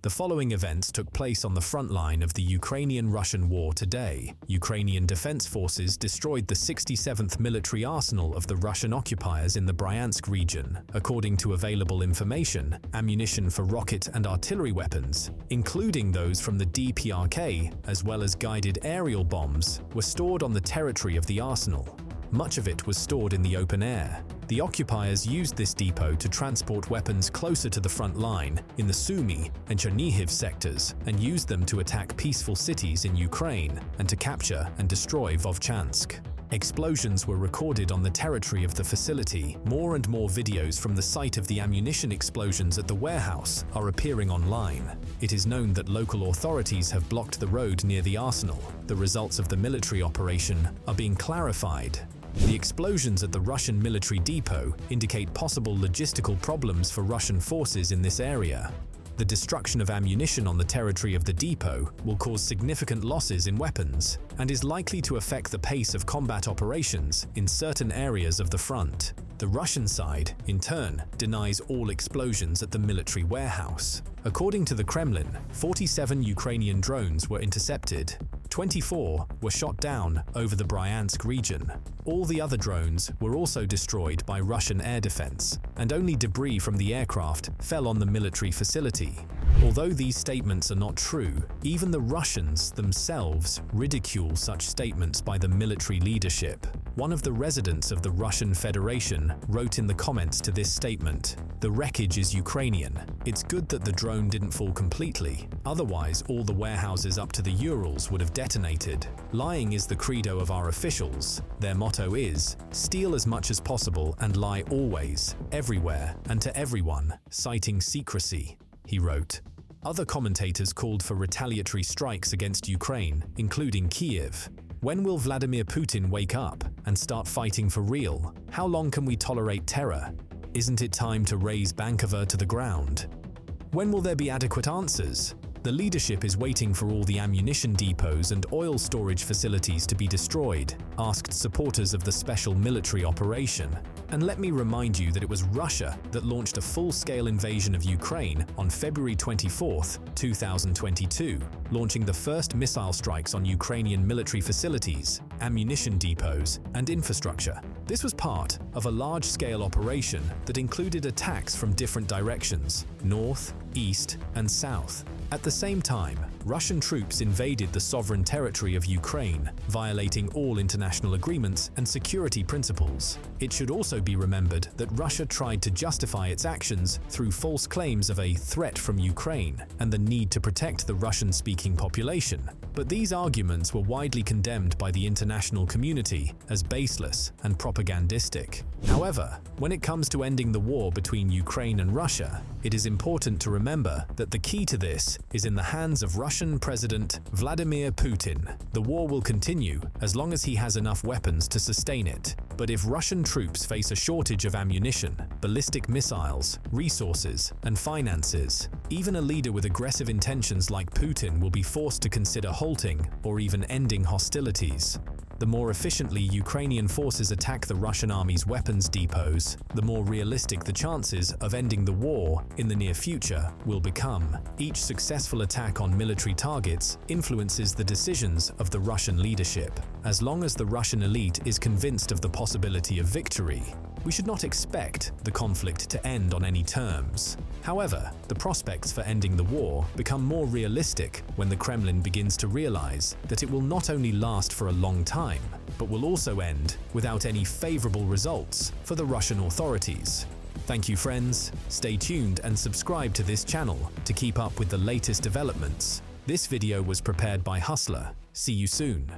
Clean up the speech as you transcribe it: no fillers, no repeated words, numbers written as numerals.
The following events took place on the front line of the Ukrainian-Russian war today. Ukrainian defense forces destroyed the 67th military arsenal of the Russian occupiers in the Bryansk region. According to available information, ammunition for rocket and artillery weapons, including those from the DPRK, as well as guided aerial bombs, were stored on the territory of the arsenal. Much of it was stored in the open air. The occupiers used this depot to transport weapons closer to the front line in the Sumy and Chernihiv sectors and used them to attack peaceful cities in Ukraine and to capture and destroy Vovchansk. Explosions were recorded on the territory of the facility. More and more videos from the site of the ammunition explosions at the warehouse are appearing online. It is known that local authorities have blocked the road near the arsenal. The results of the military operation are being clarified. The explosions at the Russian military depot indicate possible logistical problems for Russian forces in this area. The destruction of ammunition on the territory of the depot will cause significant losses in weapons and is likely to affect the pace of combat operations in certain areas of the front. The Russian side, in turn, denies all explosions at the military warehouse. According to the Kremlin, 47 Ukrainian drones were intercepted. 24 were shot down over the Bryansk region. All the other drones were also destroyed by Russian air defense, and only debris from the aircraft fell on the military facility. Although these statements are not true, even the Russians themselves ridicule such statements by the military leadership. One of the residents of the Russian Federation wrote in the comments to this statement, "The wreckage is Ukrainian. It's good that the drone didn't fall completely. Otherwise, all the warehouses up to the Urals would have detonated. Lying is the credo of our officials. Their motto is, steal as much as possible and lie always, everywhere, and to everyone, citing secrecy," he wrote. Other commentators called for retaliatory strikes against Ukraine, including Kiev. When will Vladimir Putin wake up and start fighting for real? How long can we tolerate terror? Isn't it time to raze Bankova to the ground? When will there be adequate answers? The leadership is waiting for all the ammunition depots and oil storage facilities to be destroyed, asked supporters of the special military operation. And let me remind you that it was Russia that launched a full-scale invasion of Ukraine on February 24, 2022, launching the first missile strikes on Ukrainian military facilities, ammunition depots, and infrastructure. This was part of a large-scale operation that included attacks from different directions, north, east, and south. At the same time, Russian troops invaded the sovereign territory of Ukraine, violating all international agreements and security principles. It should also be remembered that Russia tried to justify its actions through false claims of a threat from Ukraine and the need to protect the Russian-speaking population. But these arguments were widely condemned by the international community as baseless and propagandistic. However, when it comes to ending the war between Ukraine and Russia, it is important to remember that the key to this is in the hands of Russian President Vladimir Putin. The war will continue as long as he has enough weapons to sustain it. But if Russian troops face a shortage of ammunition, ballistic missiles, resources, and finances, even a leader with aggressive intentions like Putin will be forced to consider halting or even ending hostilities. The more efficiently Ukrainian forces attack the Russian army's weapons depots, the more realistic the chances of ending the war in the near future will become. Each successful attack on military targets influences the decisions of the Russian leadership. As long as the Russian elite is convinced of the possibility of victory, we should not expect the conflict to end on any terms. However, the prospects for ending the war become more realistic when the Kremlin begins to realize that it will not only last for a long time, but will also end without any favorable results for the Russian authorities. Thank you, friends. Stay tuned and subscribe to this channel to keep up with the latest developments. This video was prepared by Hustler. See you soon.